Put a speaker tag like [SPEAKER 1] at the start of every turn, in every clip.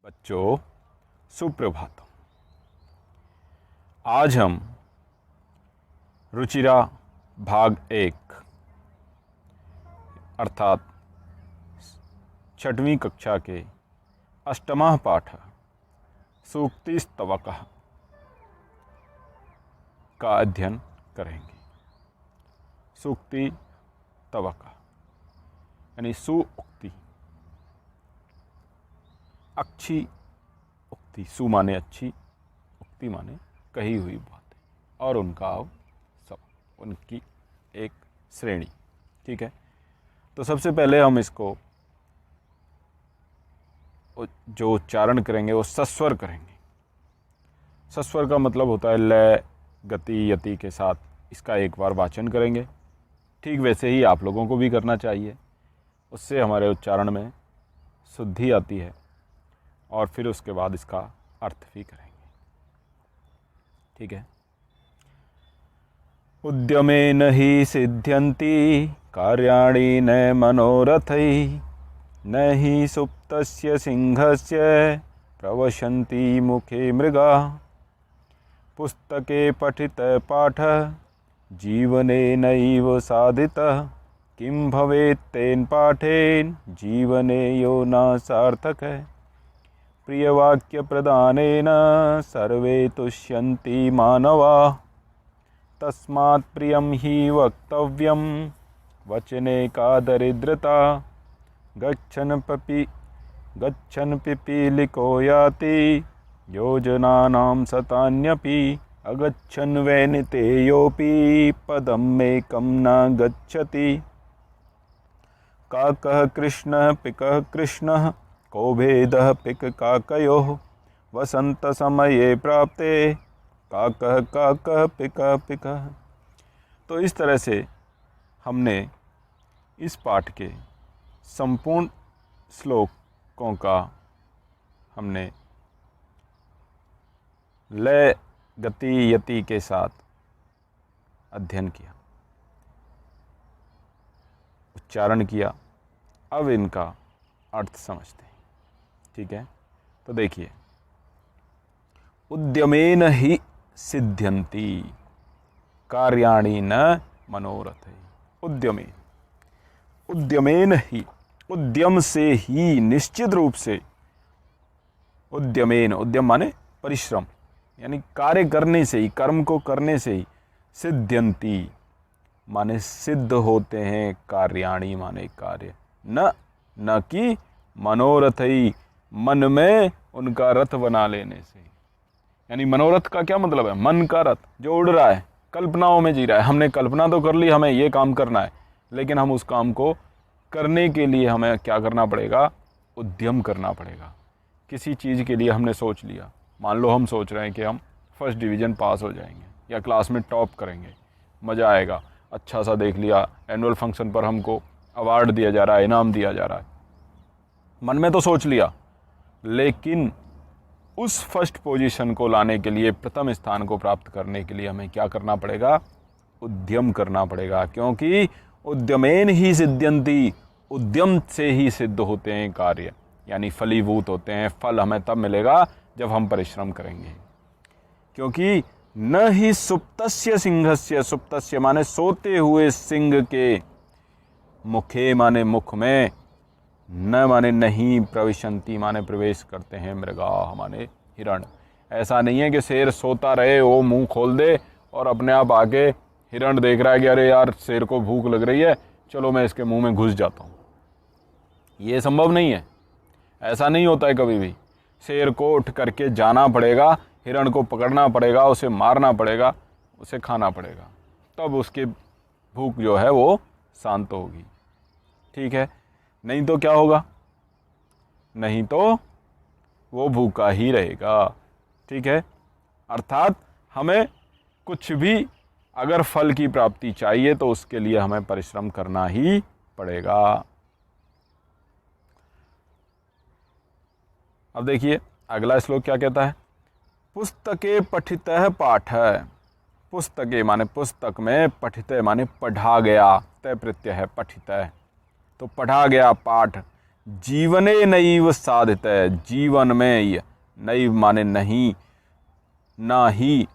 [SPEAKER 1] बच्चों सुप्रभातम। आज हम रुचिरा भाग 1 अर्थात 6वीं कक्षा के 8वां पाठ सूक्तिस्तवकः का अध्ययन करेंगे। सूक्ति तवक यानी सुउक्ति, अच्छी उक्ति। सु माने अच्छी, उक्ति माने कही हुई बातें और उनका सब, उनकी एक श्रेणी। ठीक है, तो सबसे पहले हम इसको जो उच्चारण करेंगे वो सस्वर करेंगे। सस्वर का मतलब होता है लय, गति, यति के साथ इसका एक बार वाचन करेंगे। ठीक वैसे ही आप लोगों को भी करना चाहिए, उससे हमारे उच्चारण में शुद्धि आती है और फिर उसके बाद इसका अर्थ भी करेंगे। ठीक है। उद्यमेन हि सिद्ध्यन्ति कार्याणि न मनोरथैः, न हि सुप्तस्य सिंहस्य प्रवशन्ति मुखे मृगाः। पुस्तके पठित पाठ जीवने नैव साधितः, किं भवेत् तेन पाठेन जीवने यो न सार्थकः। प्रियवाक्य प्रदानेन सर्वे तुष्यन्ति मानवाः, तस्मात् प्रियं हि वक्तव्यं वचने का दरिद्रता। गच्छन् पिपीलिको याति योजनानां शतान्यपि, अगच्छन् वैनितेयोऽपि पदमेकं न गच्छति। काकः कृष्णः पिकः कृष्णः, को भेदः पिक काकयोः। वसंत समये प्राप्ते काकः काकः पिकः पिकः। तो इस तरह से हमने इस पाठ के संपूर्ण श्लोकों का हमने लय, गति, यति के साथ अध्ययन किया, उच्चारण किया। अब इनका अर्थ समझते हैं। ठीक है, तो देखिए, उद्यमेन हि सिद्ध्यन्ति कार्याणि न मनोरथैः। उद्यमेन, उद्यमेन ही, उद्यम से ही, निश्चित रूप से। उद्यमेन, उद्यम माने परिश्रम, यानी कार्य करने से ही, कर्म को करने से ही। सिद्ध्यन्ति माने सिद्ध होते हैं, कार्याणि माने कार्य। न कि मनोरथैः, मन में उनका रथ बना लेने से। यानी मनोरथ का क्या मतलब है? मन का रथ जो उड़ रहा है, कल्पनाओं में जी रहा है। हमने कल्पना तो कर ली हमें ये काम करना है, लेकिन हम उस काम को करने के लिए हमें क्या करना पड़ेगा? उद्यम करना पड़ेगा। किसी चीज़ के लिए हमने सोच लिया, मान लो हम सोच रहे हैं कि हम फर्स्ट डिवीज़न पास हो जाएंगे या क्लास में टॉप करेंगे, मज़ा आएगा। अच्छा सा देख लिया, एनुअल फंक्शन पर हमको अवार्ड दिया जा रहा है, इनाम दिया जा रहा है, मन में तो सोच लिया। लेकिन उस फर्स्ट पोजीशन को लाने के लिए, प्रथम स्थान को प्राप्त करने के लिए हमें क्या करना पड़ेगा? उद्यम करना पड़ेगा। क्योंकि उद्यमेन ही सिद्ध्यन्ति, उद्यम से ही सिद्ध होते हैं कार्य, यानी फलीभूत होते हैं। फल हमें तब मिलेगा जब हम परिश्रम करेंगे। क्योंकि न ही सुप्तस्य सिंहस्य, सुप्तस्य माने सोते हुए सिंह के, मुखे माने मुख में, न माने नहीं, प्रविशन्ति माने प्रवेश करते हैं, मृगा माने हिरण। ऐसा नहीं है कि शेर सोता रहे, वो मुंह खोल दे और अपने आप आके हिरण देख रहा है कि अरे यार शेर को भूख लग रही है, चलो मैं इसके मुंह में घुस जाता हूँ। ये संभव नहीं है, ऐसा नहीं होता है कभी भी। शेर को उठ करके जाना पड़ेगा, हिरण को पकड़ना पड़ेगा, उसे मारना पड़ेगा, उसे खाना पड़ेगा, तब उसकी भूख जो है वो शांत होगी। ठीक है, नहीं तो क्या होगा? नहीं तो वो भूखा ही रहेगा। ठीक है, अर्थात हमें कुछ भी अगर फल की प्राप्ति चाहिए तो उसके लिए हमें परिश्रम करना ही पड़ेगा। अब देखिए अगला श्लोक क्या कहता है? पुस्तके पठितः पाठ। पुस्तके माने पुस्तक में, पठित माने पढ़ा गया, तय प्रत्यय है पठितः, तो पढ़ा गया पाठ जीवने नैव साधित है, जीवन में ये नैव माने नहीं, ना ही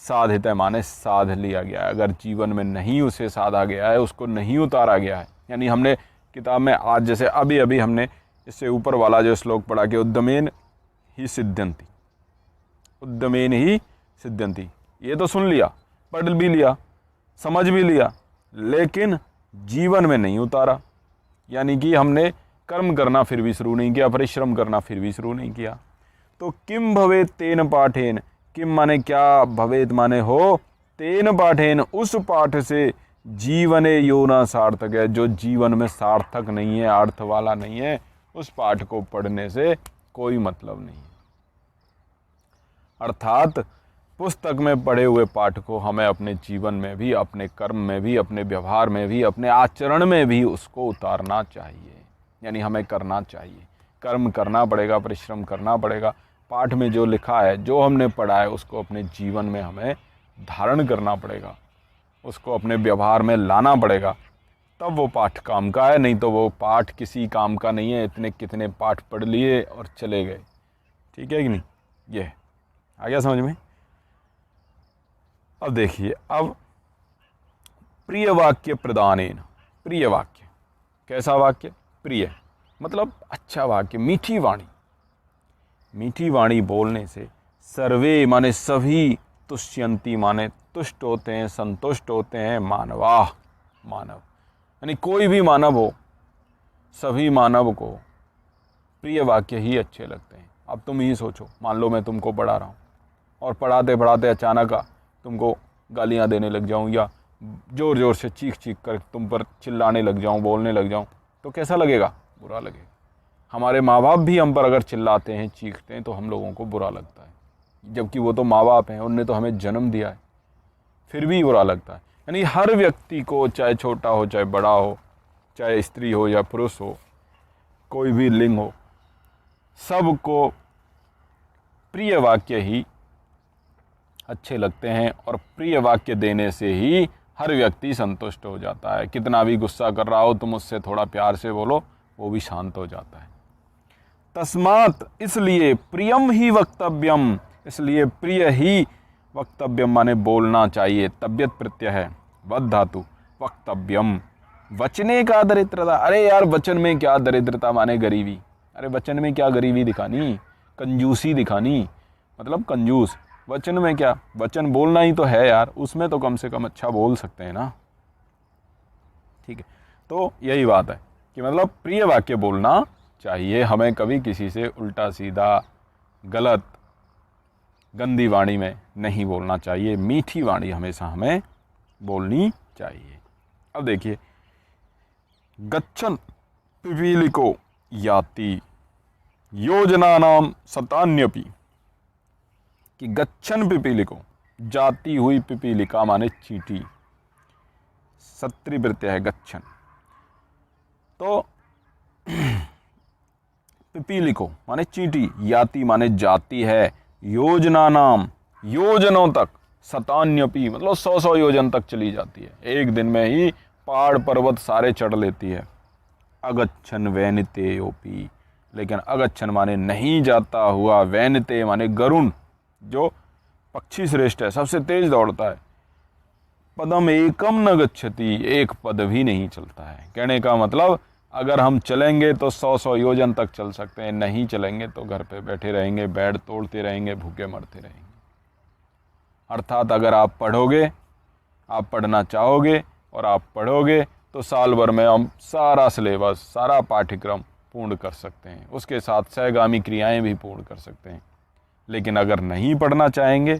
[SPEAKER 1] साधित है माने साध लिया गया है। अगर जीवन में नहीं उसे साधा गया है, उसको नहीं उतारा गया है, यानी हमने किताब में आज जैसे अभी अभी हमने इससे ऊपर वाला जो श्लोक पढ़ा कि उद्यमेन ही सिद्ध्यंति, उद्यमेन ही सिद्ध्यंति, ये तो सुन लिया, पढ़ भी लिया, समझ भी लिया, लेकिन जीवन में नहीं उतारा। यानी कि हमने कर्म करना फिर भी शुरू नहीं किया, परिश्रम करना फिर भी शुरू नहीं किया। तो किम भवेत तेन पाठेन, किम माने क्या, भवेत माने हो, तेन पाठेन उस पाठ से जीवने योना सार्थक है, जो जीवन में सार्थक नहीं है, अर्थ वाला नहीं है, उस पाठ को पढ़ने से कोई मतलब नहीं है। अर्थात पुस्तक में पढ़े हुए पाठ को हमें अपने जीवन में भी, अपने कर्म में भी, अपने व्यवहार में भी, अपने आचरण में भी उसको उतारना चाहिए, यानी हमें करना चाहिए। कर्म करना पड़ेगा, परिश्रम करना पड़ेगा। पाठ में जो लिखा है, जो हमने पढ़ा है, उसको अपने जीवन में हमें धारण करना पड़ेगा, उसको अपने व्यवहार में लाना पड़ेगा, तब वो पाठ काम का है। नहीं तो वो पाठ किसी काम का नहीं है। इतने कितने पाठ पढ़ लिए और चले गए, ठीक है कि नहीं। ये आ गया समझ में। अब देखिए, अब प्रिय वाक्य प्रदानेन, प्रिय वाक्य कैसा वाक्य, प्रिय मतलब अच्छा वाक्य, मीठी वाणी। मीठी वाणी बोलने से सर्वे माने सभी, तुष्यंती माने तुष्ट होते हैं, संतुष्ट होते हैं, मानवाः मानव, यानी कोई भी मानव हो, सभी मानव को प्रिय वाक्य ही अच्छे लगते हैं। अब तुम ही सोचो, मान लो मैं तुमको पढ़ा रहा हूँ और पढ़ाते पढ़ाते अचानक तुमको गालियाँ देने लग जाऊँ, या ज़ोर ज़ोर से चीख चीख कर तुम पर चिल्लाने लग जाऊँ, बोलने लग जाऊँ, तो कैसा लगेगा, बुरा लगेगा। हमारे माँ बाप भी हम पर अगर चिल्लाते हैं, चीखते हैं, तो हम लोगों को बुरा लगता है, जबकि वो तो माँ बाप हैं, उनने तो हमें जन्म दिया है, फिर भी बुरा लगता है। यानी हर व्यक्ति को, चाहे छोटा हो चाहे बड़ा हो, चाहे स्त्री हो या पुरुष हो, कोई भी लिंग हो, सबको प्रिय वाक्य ही अच्छे लगते हैं, और प्रिय वाक्य देने से ही हर व्यक्ति संतुष्ट हो जाता है। कितना भी गुस्सा कर रहा हो, तुम उससे थोड़ा प्यार से बोलो, वो भी शांत हो जाता है। तस्मात् इसलिए प्रियम ही वक्तव्यम, इसलिए प्रिय ही वक्तव्यम माने बोलना चाहिए। तब्यत प्रत्यय है, वद धातु, वक्तव्यम, वचने का दरिद्रता। अरे यार, वचन में क्या दरिद्रता माने गरीबी। अरे वचन में क्या गरीबी दिखानी, कंजूसी दिखानी, मतलब कंजूस। वचन में क्या, वचन बोलना ही तो है यार, उसमें तो कम से कम अच्छा बोल सकते हैं ना, ठीक है। तो यही बात है कि मतलब प्रिय वाक्य बोलना चाहिए हमें, कभी किसी से उल्टा सीधा गलत गंदी वाणी में नहीं बोलना चाहिए। मीठी वाणी हमेशा हमें बोलनी चाहिए। अब देखिए, गच्छन पिपीलिको याति योजनानाम शतान्यपि, कि गच्छन पिपीलिको, जाती हुई पिपीलिका माने चींटी, सत्री प्रत्यय है गच्छन। तो पिपीलिको माने चींटी, याति माने जाती है, योजना नाम योजनों तक, शतान्यपि मतलब 100 योजन तक चली जाती है, एक दिन में ही पहाड़ पर्वत सारे चढ़ लेती है। अगच्छन वैनितेयोपि, लेकिन अगच्छन माने नहीं जाता हुआ, वैनिते माने गरुण, जो पक्षी श्रेष्ठ है, सबसे तेज दौड़ता है। पदम एकम न गच्छति, एक पद भी नहीं चलता है। कहने का मतलब, अगर हम चलेंगे तो 100 योजन तक चल सकते हैं, नहीं चलेंगे तो घर पे बैठे रहेंगे, बेड तोड़ते रहेंगे, भूखे मरते रहेंगे। अर्थात अगर आप पढ़ोगे, आप पढ़ना चाहोगे और आप पढ़ोगे, तो साल भर में हम सारा सिलेबस, सारा पाठ्यक्रम पूर्ण कर सकते हैं, उसके साथ सहगामी क्रियाएं भी पूर्ण कर सकते हैं। लेकिन अगर नहीं पढ़ना चाहेंगे,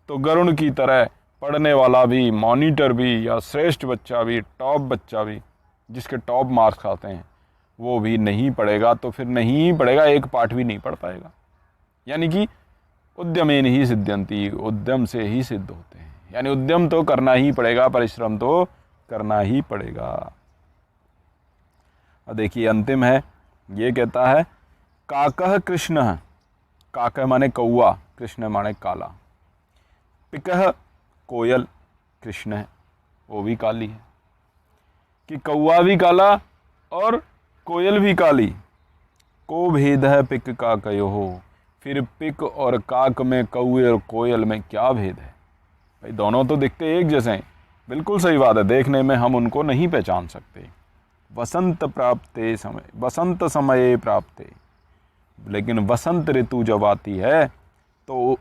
[SPEAKER 1] तो गरुण की तरह पढ़ने वाला भी, मॉनिटर भी, या श्रेष्ठ बच्चा भी, टॉप बच्चा भी, जिसके टॉप मार्क्स आते हैं, वो भी नहीं पढ़ेगा, तो फिर नहीं पढ़ेगा, एक पाठ भी नहीं पढ़ पाएगा। यानी कि उद्यमेन ही सिद्ध्यंति, उद्यम से ही सिद्ध होते हैं। यानी उद्यम तो करना ही पड़ेगा, परिश्रम तो करना ही पड़ेगा। अब देखिए अंतिम है, ये कहता है काकः कृष्ण, काकः माने कौआ, कृष्ण माने काला। पिकः कोयल, कृष्ण है, वो भी काली है। कि कौआ भी काला और कोयल भी काली, को भेद है पिक का कयो हो, फिर पिक और काक में, कौए और कोयल में क्या भेद है? भाई दोनों तो दिखते एक जैसे हैं। बिल्कुल सही बात है, देखने में हम उनको नहीं पहचान सकते। वसंत प्राप्ते समय, वसंत समये प्राप्ते, लेकिन वसंत ऋतु जब आती है तो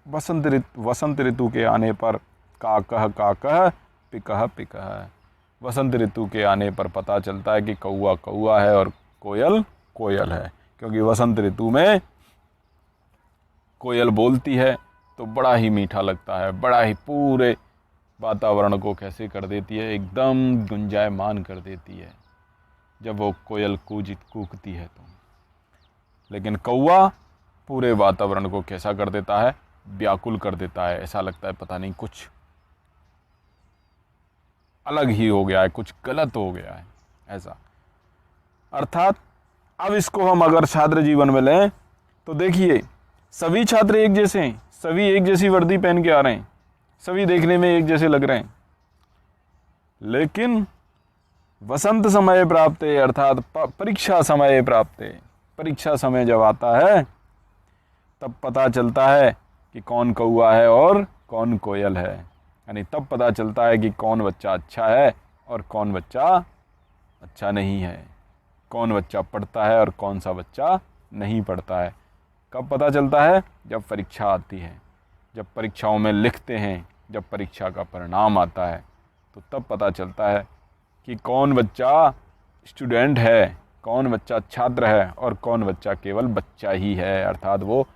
[SPEAKER 1] वसंत ऋतु के आने पर काकह काकह पिकह पिकह, वसंत ऋतु के आने पर पता चलता है कि कौआ कौआ है और कोयल कोयल है, क्योंकि वसंत ऋतु में कोयल बोलती है तो बड़ा ही मीठा लगता है, बड़ा ही पूरे वातावरण को कैसे कर देती है, एकदम गुंजायमान कर देती है जब वो कोयल कूकती है तो। लेकिन कौआ पूरे वातावरण को कैसा कर देता है, व्याकुल कर देता है, ऐसा लगता है पता नहीं कुछ अलग ही हो गया है, कुछ गलत हो गया है ऐसा। अर्थात अब इसको हम अगर छात्र जीवन में लें तो देखिए सभी छात्र एक जैसे हैं, सभी एक जैसी वर्दी पहन के आ रहे हैं, सभी देखने में एक जैसे लग रहे हैं, लेकिन वसंत समय प्राप्त है, अर्थात परीक्षा समय प्राप्त है, परीक्षा समय जब आता है तब पता चलता है कि कौन कौआ है और कौन कोयल है, यानी तब पता चलता है कि कौन बच्चा अच्छा है और कौन बच्चा अच्छा नहीं है, कौन बच्चा पढ़ता है और कौन सा बच्चा नहीं पढ़ता है। कब पता चलता है? जब परीक्षा आती है, जब परीक्षाओं में लिखते हैं, जब परीक्षा का परिणाम आता है तो तब पता चलता है कि कौन बच्चा स्टूडेंट है, कौन बच्चा छात्र है और कौन बच्चा केवल बच्चा ही है, अर्थात वो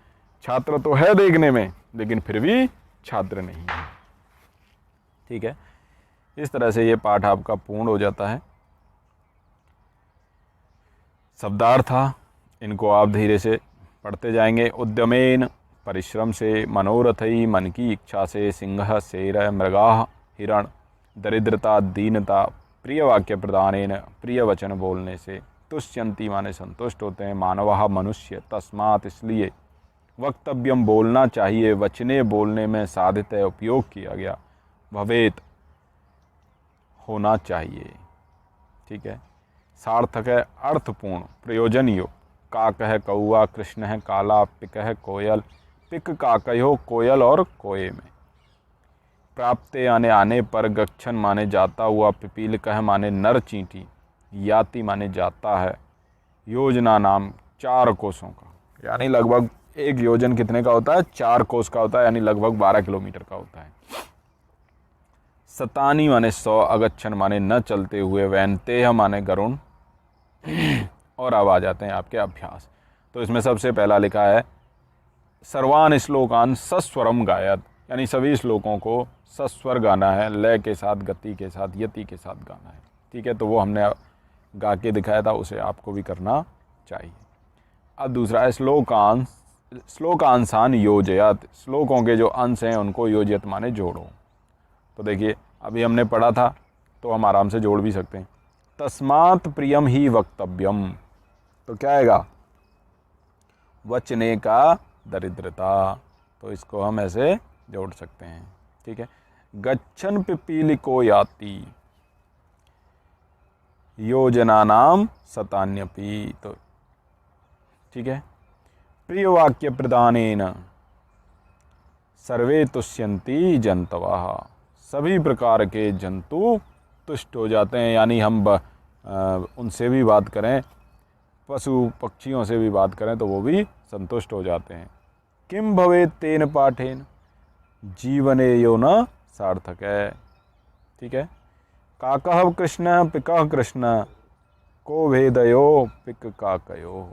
[SPEAKER 1] छात्र तो है देखने में लेकिन फिर भी छात्र नहीं है। ठीक है, इस तरह से ये पाठ आपका पूर्ण हो जाता है। शब्दार्थ इनको आप धीरे से पढ़ते जाएंगे। उद्यमेन, परिश्रम से, मनोरथई, मन की इच्छा से, सिंह, शेर, मृगाह, हिरण, दरिद्रता, दीनता, प्रिय वाक्य प्रदानेन, प्रिय वचन बोलने से, तुष्यंती माने संतुष्ट होते हैं, मानवः मनुष्य, तस्मात् इसलिए, वक्तव्यम बोलना चाहिए, वचने बोलने में साधित है उपयोग किया गया, भवेत होना चाहिए। ठीक है, सार्थक है, अर्थपूर्ण, प्रयोजन युक्त, काक है कौआ, कृष्ण है काला, पिक है कोयल, पिक काकयो कोयल और कोए में, प्राप्ते आने आने पर, गच्छन माने जाता हुआ, पिपील कह माने नर चींटी, याति माने जाता है, योजना नाम 4 कोसों का, यानी लगभग एक योजन कितने का होता है? 4 कोस का होता है, यानी लगभग 12 किलोमीटर का होता है। सतानी माने 100, अगच्छन माने न चलते हुए, वैनतेह माने गरुण, और अब आ जाते हैं आपके अभ्यास। तो इसमें सबसे पहला लिखा है सर्वान श्लोकान सस्वरम गायत, यानी सभी श्लोकों को सस्वर गाना है, लय के साथ, गति के साथ, यति के साथ गाना है। ठीक है, तो वो हमने गा के दिखाया था, उसे आपको भी करना चाहिए। अब दूसरा है श्लोकांशान योजयत, श्लोकों के जो अंश हैं उनको योजयत माने जोड़ो। तो देखिए अभी हमने पढ़ा था तो हम आराम से जोड़ भी सकते हैं। तस्मात् प्रियम ही वक्तव्यम, तो क्या आएगा? वचने का दरिद्रता, तो इसको हम ऐसे जोड़ सकते हैं। ठीक है, गच्छन पिपीलिको याति, योजना नाम सतान्यपि, तो ठीक है, प्रिय वाक्य प्रदानेन सर्वे तुष्यन्ति जंतवः, सभी प्रकार के जंतु तुष्ट हो जाते हैं, यानी हम उनसे भी बात करें, पशु पक्षियों से भी बात करें तो वो भी संतुष्ट हो जाते हैं। किम भवेत् तेन पाठेन, जीवने यो न सार्थक है। ठीक है, काकः कृष्ण, पिकः कृष्ण, को भेदयो पिक काकयो।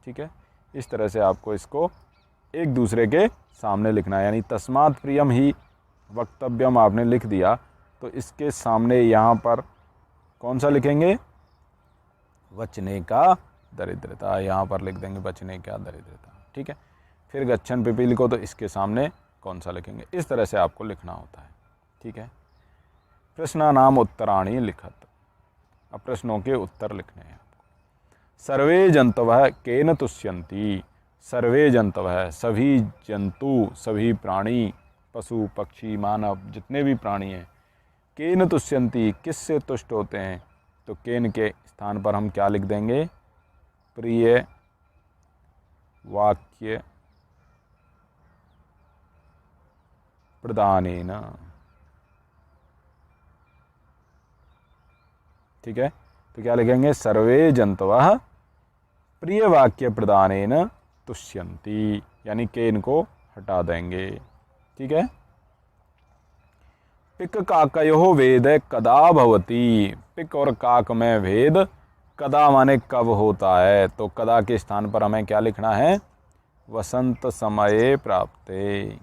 [SPEAKER 1] ठीक है, इस तरह से आपको इसको एक दूसरे के सामने लिखना है, यानी तस्मात् प्रियम ही वक्तव्यम आपने लिख दिया तो इसके सामने यहाँ पर कौन सा लिखेंगे? वचने का दरिद्रता, यहाँ पर लिख देंगे वचने का दरिद्रता। ठीक है, फिर गच्छन पिपील को तो इसके सामने कौन सा लिखेंगे, इस तरह से आपको लिखना होता है। ठीक है, प्रश्नानाम उत्तराणि लिखत, अब प्रश्नों के उत्तर लिखने हैं आपको। सर्वे जंतवः केन तुष्यन्ति, सर्वे जंतवः सभी जंतु, सभी प्राणी, पशु पक्षी मानव जितने भी प्राणी हैं, केन तुष्यन्ति किससे तुष्ट होते हैं, तो केन के स्थान पर हम क्या लिख देंगे? प्रिय वाक्य प्रदानेन। ठीक है, तो क्या लिखेंगे? सर्वे जंतवः प्रिय वाक्य प्रदानेन तुष्यन्ति, यानी के इनको हटा देंगे। ठीक है। पिक काकयोः वेद कदा भवति। पिक और काक में भेद कदा माने कब होता है, तो कदा के स्थान पर हमें क्या लिखना है? वसंत समये प्राप्ते।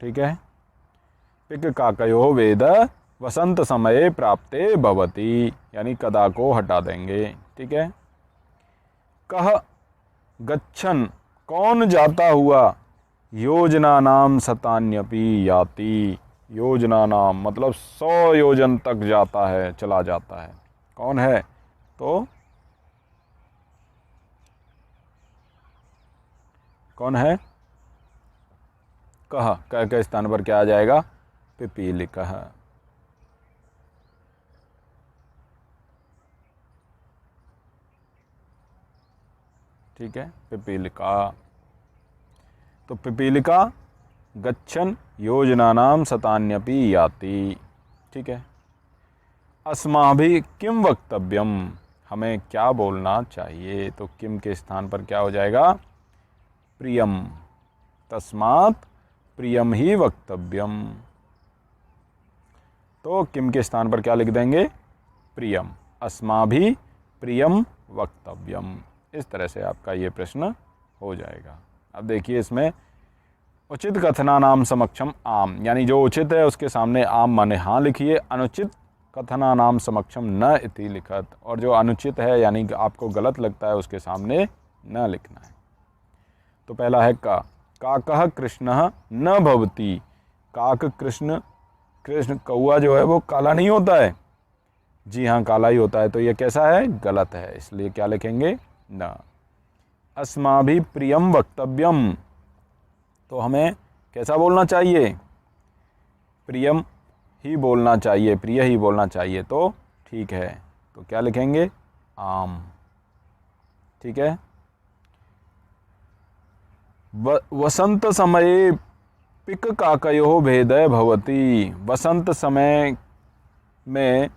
[SPEAKER 1] ठीक है। पिक काकयोः वेद वसंत समये प्राप्ते भवति, यानी कदा को हटा देंगे। ठीक है। कह गच्छन, कौन जाता हुआ, योजना नाम शतान्यपि याति। योजना नाम मतलब 100 योजन तक जाता है, चला जाता है। कौन है? तो कौन है? कह, कह के स्थान पर क्या आ जाएगा? पिपीलिकः। ठीक है, पिपीलिका। तो पिपीलिका गच्छन योजनानां शतान्यपि याति। ठीक है। अस्माभिः किं वक्तव्यम, हमें क्या बोलना चाहिए, तो किम के स्थान पर क्या हो जाएगा? प्रियम। तस्मात् प्रियम ही वक्तव्यम। तो किम के स्थान पर क्या लिख देंगे? प्रियम। अस्माभिः प्रियम वक्तव्यम। इस तरह से आपका ये प्रश्न हो जाएगा। अब देखिए, इसमें उचित कथनानाम समक्षम आम, यानी जो उचित है उसके सामने आम माने हाँ लिखिए। अनुचित कथनानाम समक्षम न इति लिखत, और जो अनुचित है यानी आपको गलत लगता है उसके सामने न लिखना है। तो पहला है का। काकः कृष्णः न भवति। काक कृष्ण, कृष्ण कौआ जो है वो काला नहीं होता है। जी हाँ, काला ही होता है। तो ये कैसा है? गलत है, इसलिए क्या लिखेंगे? न। अस्माभिः प्रियम वक्तव्यम, तो हमें कैसा बोलना चाहिए? प्रियम ही बोलना चाहिए, प्रिय ही बोलना चाहिए। तो ठीक है, तो क्या लिखेंगे? आम। ठीक है। वसंत समये पिक काकयोः भेदः भवति। वसंत समय में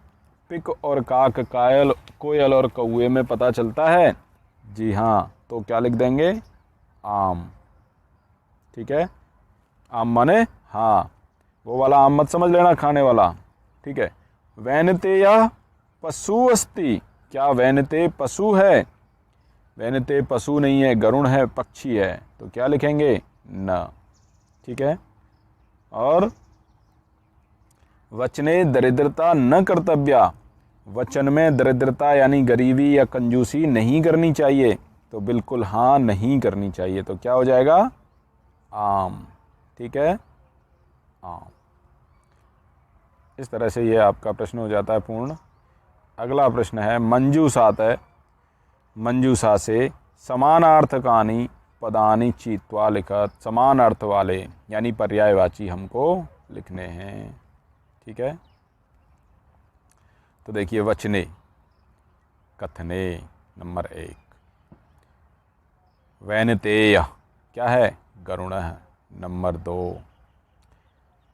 [SPEAKER 1] पिक और काक, कायल कोयल और कौए में पता चलता है। जी हाँ, तो क्या लिख देंगे? आम। ठीक है। आम माने हाँ, वो वाला आम मत समझ लेना, खाने वाला। ठीक है। वैनते या पशु अस्ति। क्या वैनते पशु है? वैनते पशु नहीं है, गरुण है, पक्षी है। तो क्या लिखेंगे? न। ठीक है। और वचने दरिद्रता न कर्तव्या। वचन में दरिद्रता यानी गरीबी या कंजूसी नहीं करनी चाहिए। तो बिल्कुल हाँ, नहीं करनी चाहिए। तो क्या हो जाएगा? आम। ठीक है, आम। इस तरह से ये आपका प्रश्न हो जाता है पूर्ण। अगला प्रश्न है मंजूषात है। मंजूषा से समानार्थकानि पदानि चीत्वा लिखत। समान अर्थ वाले यानी पर्यायवाची हमको लिखने हैं। ठीक है। तो देखिए, वचने, कथने नंबर 1। वैनतेय क्या है? गरुणः नंबर 2।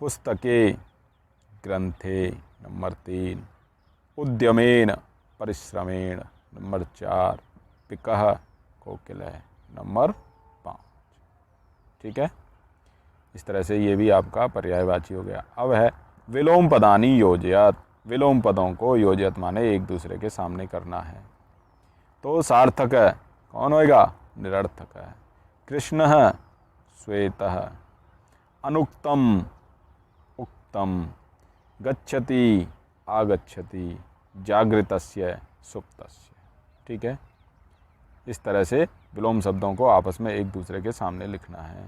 [SPEAKER 1] पुस्तके ग्रंथे नंबर 3। उद्यमेन परिश्रमेण नंबर 4। पिकः कोकिलः नंबर 5। ठीक है। इस तरह से ये भी आपका पर्यायवाची हो गया। अब है विलोम पदानि योजयत। विलोम पदों को योजयत माने एक दूसरे के सामने करना है। तो सार्थक है, कौन होएगा? निरर्थक है। कृष्णः श्वेतः। अनुक्तम उक्तम। गच्छति आगच्छति। जागृतस्य सुप्तस्य। ठीक है। इस तरह से विलोम शब्दों को आपस में एक दूसरे के सामने लिखना है।